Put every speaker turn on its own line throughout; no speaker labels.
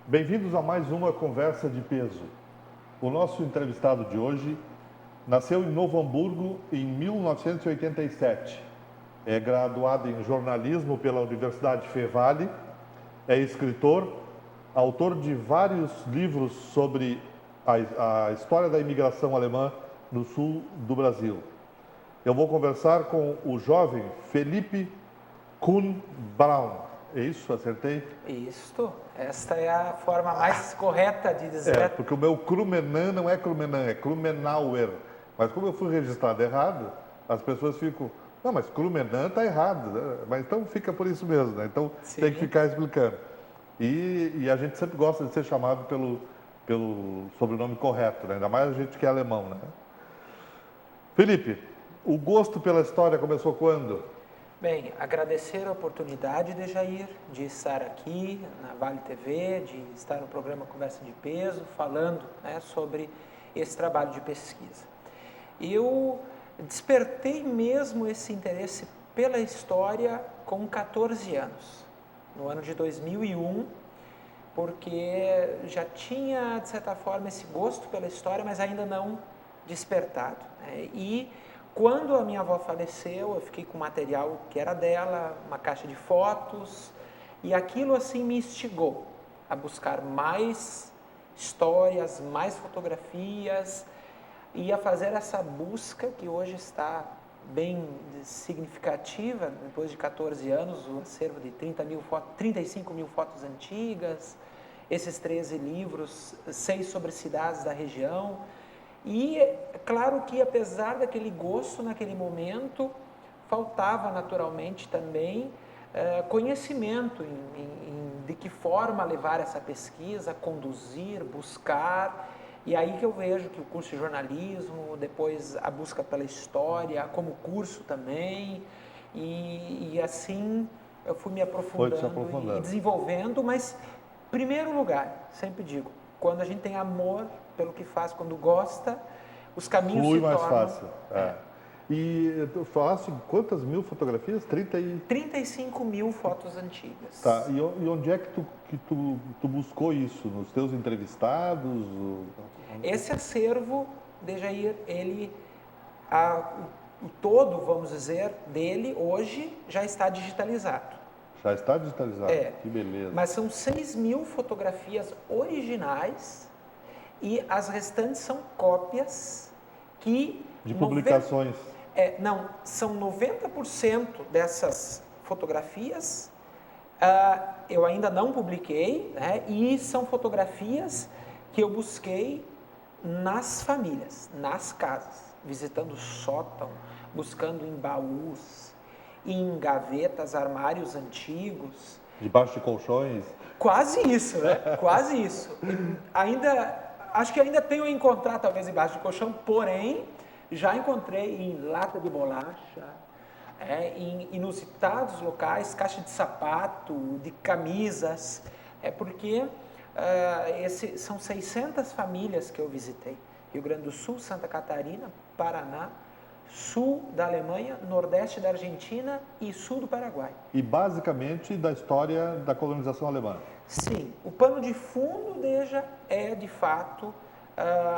Bem-vindos a mais uma Conversa de Peso. O nosso entrevistado de hoje nasceu em Novo Hamburgo em 1987. É graduado em jornalismo pela Universidade Fevale, é escritor, autor de vários livros sobre a história da imigração alemã no sul do Brasil. Eu vou conversar com o jovem Felipe Kuhn Braun. É isso? Acertei?
Isto, esta é a forma mais correta de dizer.
É, porque o meu Krumenan não é Krumenan, é Krumenauer. Mas como eu fui registrado errado, as pessoas ficam, não, mas Krumenan está errado, né? Mas então fica por isso mesmo, né? Então
Sim.
tem que ficar explicando. E a gente sempre gosta de ser chamado pelo sobrenome correto, né? Ainda mais a gente que é alemão, né? Felipe, o gosto pela história começou quando?
Bem, agradecer a oportunidade de Jair de estar aqui na Vale TV, de estar no programa Conversa de Peso, falando, né, sobre esse trabalho de pesquisa. Eu despertei mesmo esse interesse pela história com 14 anos, no ano de 2001, porque já tinha, de certa forma, esse gosto pela história, mas ainda não despertado, né? E quando a minha avó faleceu, eu fiquei com material que era dela, uma caixa de fotos, e aquilo assim me instigou a buscar mais histórias, mais fotografias, e a fazer essa busca que hoje está bem significativa, depois de 14 anos, o acervo de 35 mil fotos antigas, esses 13 livros, 6 sobre cidades da região. E é claro que, apesar daquele gosto naquele momento, faltava naturalmente também conhecimento de que forma levar essa pesquisa, conduzir, buscar. E aí que eu vejo que o curso de jornalismo, depois a busca pela história, como curso também, e assim eu fui me aprofundando e desenvolvendo, mas, em primeiro lugar, sempre digo, quando a gente tem amor pelo que faz, quando gosta, os caminhos se tornam...
mais fácil. E tu falaste quantas mil fotografias?
35 mil fotos antigas.
Tá, e onde é que tu buscou isso? Nos teus entrevistados?
Esse acervo, de Jair, ele, o todo, vamos dizer, dele, hoje, já está digitalizado.
Já está digitalizado?
É.
Que beleza.
Mas são 6 mil fotografias originais e as restantes são cópias que...
De publicações?
Não, são 90% dessas fotografias eu ainda não publiquei, né? E são fotografias que eu busquei nas famílias, nas casas, visitando o sótão, buscando em baús, em gavetas, armários antigos.
Debaixo de colchões?
Quase isso, né? Quase isso. Acho que ainda tenho a encontrar, talvez, embaixo de colchão, porém, já encontrei em lata de bolacha, em inusitados locais, caixa de sapato, de camisas, porque são 600 famílias que eu visitei. Rio Grande do Sul, Santa Catarina, Paraná, sul da Alemanha, nordeste da Argentina e sul do Paraguai.
E basicamente da história da colonização alemã?
Sim, o pano de fundo é de fato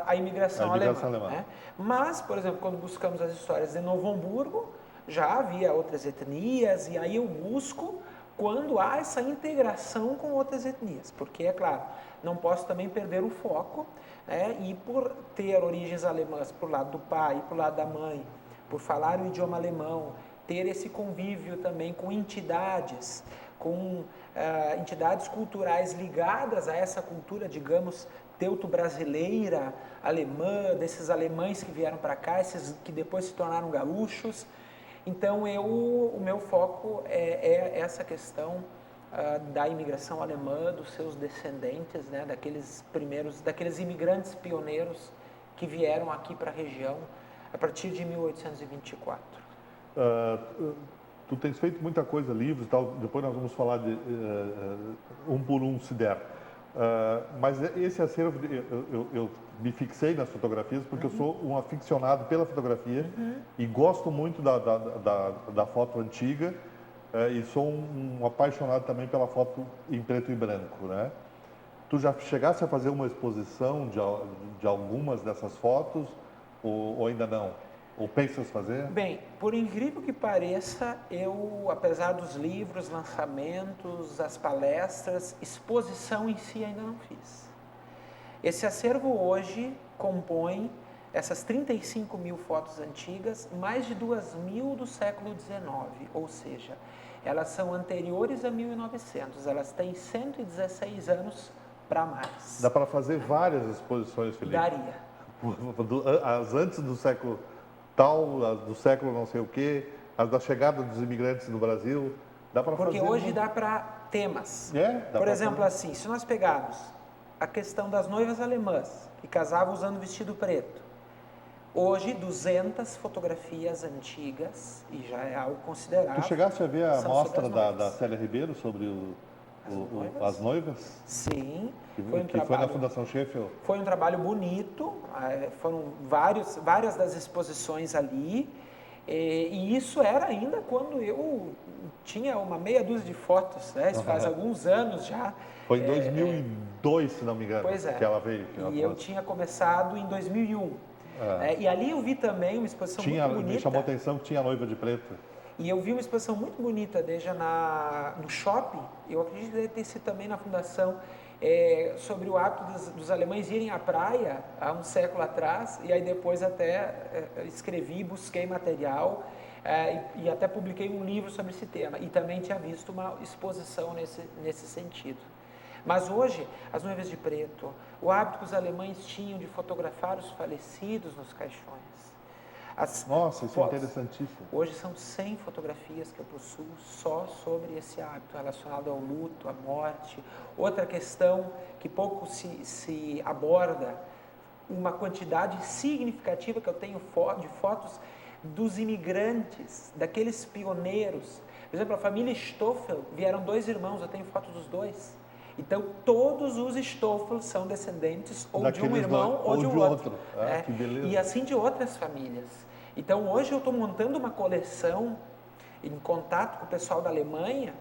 a imigração alemã. Né? Mas, por exemplo, quando buscamos as histórias de Novo Hamburgo, já havia outras etnias, e aí eu busco quando há essa integração com outras etnias, porque, é claro, não posso também perder o foco, né? E por ter origens alemãs por lado do pai, por lado da mãe, por falar o idioma alemão, ter esse convívio também com entidades, entidades culturais ligadas a essa cultura, digamos, teuto-brasileira, alemã, desses alemães que vieram para cá, esses que depois se tornaram gaúchos. Então, o meu foco é essa questão da imigração alemã, dos seus descendentes, né, daqueles imigrantes pioneiros que vieram aqui para a região a partir de 1824.
Tu tens feito muita coisa, livros e tal, depois nós vamos falar de um por um, se der. Mas esse acervo, eu me fixei nas fotografias porque eu sou um aficionado pela fotografia e gosto muito da foto antiga e sou um apaixonado também pela foto em preto e branco, né? Tu já chegasse a fazer uma exposição de algumas dessas fotos ou ainda não? Ou pensas fazer?
Bem, por incrível que pareça, eu, apesar dos livros, lançamentos, as palestras, exposição em si ainda não fiz. Esse acervo hoje compõe essas 35 mil fotos antigas, mais de 2.000 do século XIX, ou seja, elas são anteriores a 1900, elas têm 116 anos para mais.
Dá para fazer várias exposições, Felipe?
Daria.
As antes do século tal, as do século não sei o quê, as da chegada dos imigrantes no Brasil, dá para fazer...
Porque hoje dá para temas.
Dá
Por
pra
exemplo,
fazer.
assim, se nós pegarmos a questão das noivas alemãs, que casavam usando vestido preto, hoje 200 fotografias antigas, e já é algo considerável.
Tu chegaste a ver a
são
mostra
sobre as
da
noivas.
Célia Ribeiro sobre as noivas?
Sim,
Que
foi um
foi na
trabalho...
Fundação Sheffield?
Foi um trabalho bonito, foram várias das exposições ali, e isso era ainda quando eu tinha uma meia dúzia de fotos, né? Isso faz alguns anos já.
Foi em 2002, se não me engano,
Pois é.
que ela veio. Que ela
E eu
trouxe.
tinha começado em 2001. E ali eu vi também uma exposição muito bonita.
Me chamou a atenção que tinha noiva de preto.
E eu vi uma exposição muito bonita, desde no shopping, eu acredito que deve ter sido também na fundação, sobre o hábito dos alemães irem à praia há um século atrás, e aí depois até escrevi, busquei material e até publiquei um livro sobre esse tema, e também tinha visto uma exposição nesse sentido. Mas hoje, as noivas de preto, o hábito que os alemães tinham de fotografar os falecidos nos caixões.
Nossa, isso é
fotos.
interessantíssimo.
Hoje são 100 fotografias que eu possuo só sobre esse hábito relacionado ao luto, à morte. Outra questão que pouco se aborda, uma quantidade significativa que eu tenho de fotos dos imigrantes, daqueles pioneiros. Por exemplo, a família Stoffel, vieram 2 irmãos, eu tenho fotos dos 2. Então, todos os Stoffel são descendentes ou de um irmão ou de um outro.
Que beleza.
E assim de outras famílias. Então, hoje eu estou montando uma coleção em contato com o pessoal da Alemanha.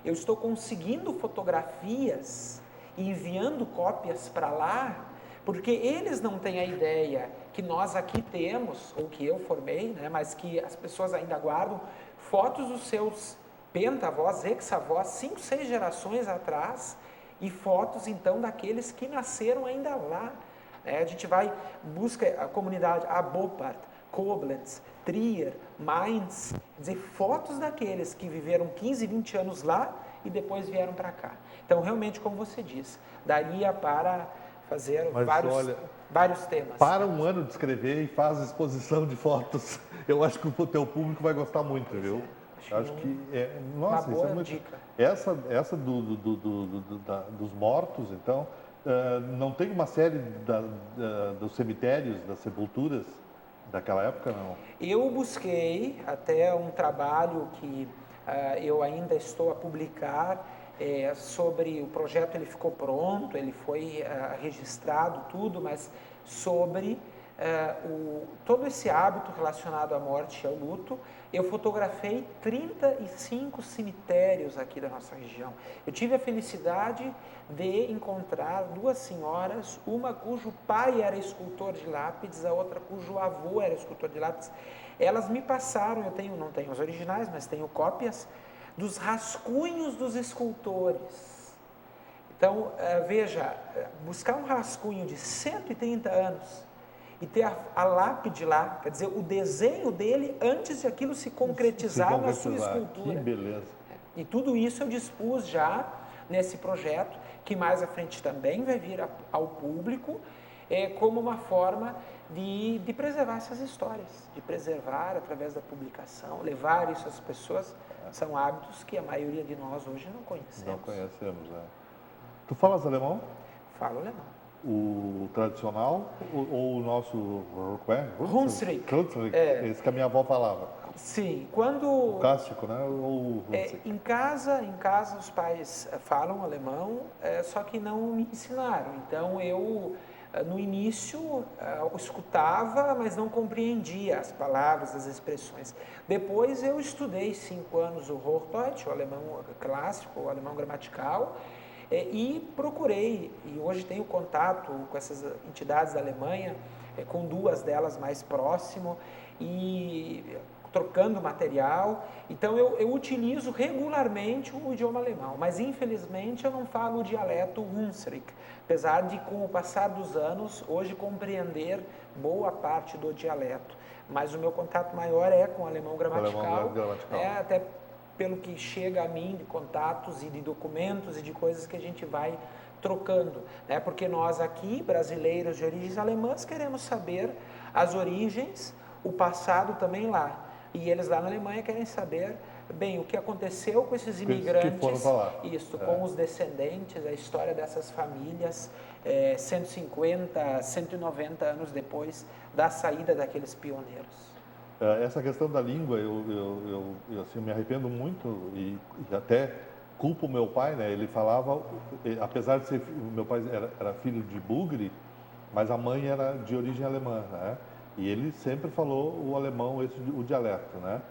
Eu estou conseguindo fotografias e enviando cópias para lá, porque eles não têm a ideia que nós aqui temos, ou que eu formei, né, mas que as pessoas ainda guardam, fotos dos seus pentavós, hexavós, 5, 6 gerações atrás, e fotos, então, daqueles que nasceram ainda lá. A gente busca a comunidade Abopart, Koblenz, Trier, Mainz, quer dizer, fotos daqueles que viveram 15, 20 anos lá e depois vieram para cá. Então, realmente, como você diz, daria para fazer vários temas.
Para um ano de escrever e faz exposição de fotos. Eu acho que o teu público vai gostar muito, viu? Acho que nossa,
uma boa
isso é muito...
dica.
Essa dos mortos, então, não tem uma série dos cemitérios, das sepulturas daquela época, não?
Eu busquei até um trabalho que eu ainda estou a publicar sobre o projeto. Ele ficou pronto, ele foi registrado, tudo, mas sobre todo esse hábito relacionado à morte e ao luto. Eu fotografei 35 cemitérios aqui da nossa região. Eu tive a felicidade de encontrar 2 senhoras, uma cujo pai era escultor de lápides, a outra cujo avô era escultor de lápides. Elas me passaram, não tenho os originais, mas tenho cópias dos rascunhos dos escultores. Então, veja, buscar um rascunho de 130 anos e ter a lápide lá, quer dizer, o desenho dele antes de aquilo se concretizar na sua escultura.
Que beleza.
E tudo isso eu dispus já nesse projeto, que mais à frente também vai vir ao público, como uma forma de preservar essas histórias, de preservar através da publicação, levar isso às pessoas. São hábitos que a maioria de nós hoje não conhecemos.
Não conhecemos, Tu falas alemão?
Falo alemão.
O tradicional ou o nosso...
Hunsrück.
Esse que a minha avó falava.
Sim,
O cástico, né? Ou
em casa os pais falam alemão, só que não me ensinaram. Então eu no início eu escutava, mas não compreendia as palavras, as expressões. Depois eu estudei 5 anos o Hochdeutsch, o alemão clássico, o alemão gramatical, e procurei, e hoje tenho contato com essas entidades da Alemanha, com 2 delas mais próximo, e trocando material. Então eu utilizo regularmente o idioma alemão, mas infelizmente eu não falo o dialeto Hunsrück, apesar de com o passar dos anos hoje compreender boa parte do dialeto. Mas o meu contato maior é com o alemão gramatical, até pelo que chega a mim de contatos e de documentos e de coisas que a gente vai trocando, né? Porque nós aqui, brasileiros de origens alemãs, queremos saber as origens, o passado também lá. E eles lá na Alemanha querem saber, bem, o que aconteceu com esses imigrantes,
que foram para lá.
com os descendentes, a história dessas famílias, 150, 190 anos depois da saída daqueles pioneiros.
Essa questão da língua, assim, me arrependo muito e até culpo o meu pai, né? Ele falava, apesar de ser, o meu pai era filho de bugre, mas a mãe era de origem alemã, né? E ele sempre falou o alemão, o dialeto, né?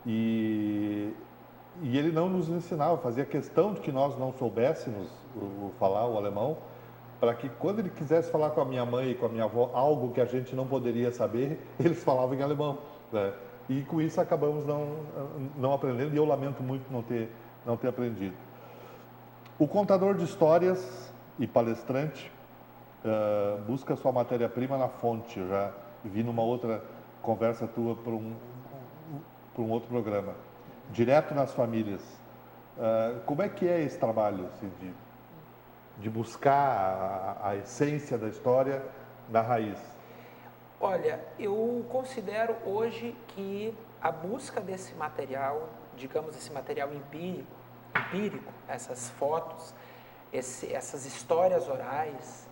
E ele não nos ensinava, fazia questão de que nós não soubéssemos falar o alemão, para que quando ele quisesse falar com a minha mãe e com a minha avó algo que a gente não poderia saber, eles falavam em alemão, né? E com isso acabamos não aprendendo, e eu lamento muito não ter aprendido. O contador de histórias e palestrante busca sua matéria-prima na fonte. Eu já vi numa outra conversa tua para um outro programa. Direto nas famílias. Como é que é esse trabalho assim, de buscar a essência da história da raiz?
Olha, eu considero hoje que a busca desse material, digamos esse material empírico, essas fotos, essas histórias orais,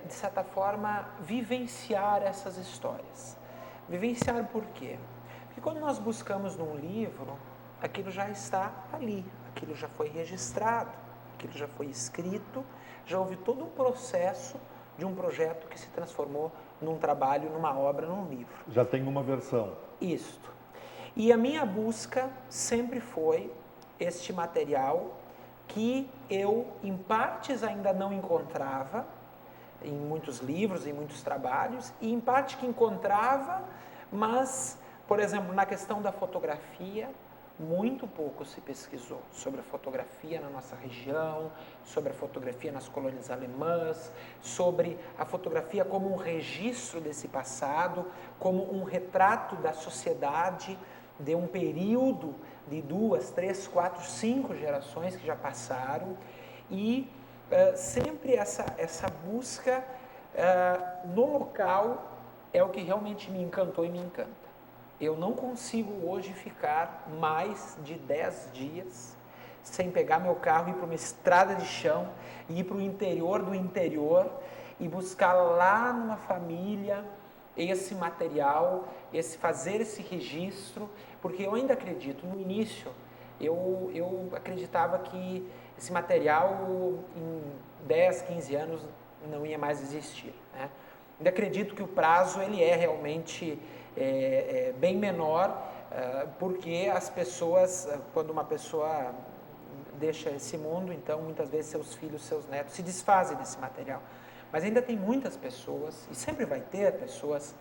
de certa forma, vivenciar essas histórias. Vivenciar por quê? Porque quando nós buscamos num livro, aquilo já está ali, aquilo já foi registrado, aquilo já foi escrito, já houve todo um processo de um projeto que se transformou num trabalho, numa obra, num livro.
Já tem uma versão.
Isto. E a minha busca sempre foi este material que eu, em partes, ainda não encontrava, em muitos livros, em muitos trabalhos, e em parte que encontrava, mas, por exemplo, na questão da fotografia, muito pouco se pesquisou sobre a fotografia na nossa região, sobre a fotografia nas colônias alemãs, sobre a fotografia como um registro desse passado, como um retrato da sociedade de um período de 2, 3, 4, 5 gerações que já passaram, e sempre essa busca no local é o que realmente me encantou e me encanta. Eu não consigo hoje ficar mais de 10 dias sem pegar meu carro e ir para uma estrada de chão, e ir para o interior do interior e buscar lá numa família esse material, fazer esse registro, porque eu ainda acredito, no início, eu acreditava que esse material em 10, 15 anos não ia mais existir, né? Ainda acredito que o prazo ele é realmente bem menor, porque as pessoas, quando uma pessoa deixa esse mundo, então muitas vezes seus filhos, seus netos se desfazem desse material. Mas ainda tem muitas pessoas, e sempre vai ter pessoas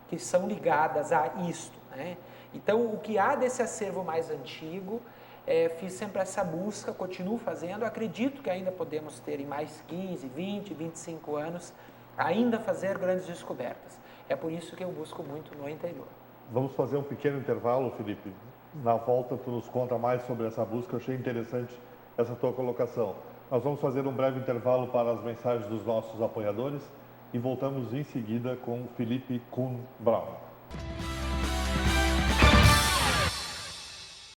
que são ligadas a isto, né? Então, o que há desse acervo mais antigo, fiz sempre essa busca, continuo fazendo, acredito que ainda podemos ter em mais 15, 20, 25 anos, ainda fazer grandes descobertas. É por isso que eu busco muito no interior.
Vamos fazer um pequeno intervalo, Felipe. Na volta, tu nos conta mais sobre essa busca. Eu achei interessante essa tua colocação. Nós vamos fazer um breve intervalo para as mensagens dos nossos apoiadores e voltamos em seguida com o Felipe Kuhn Braun.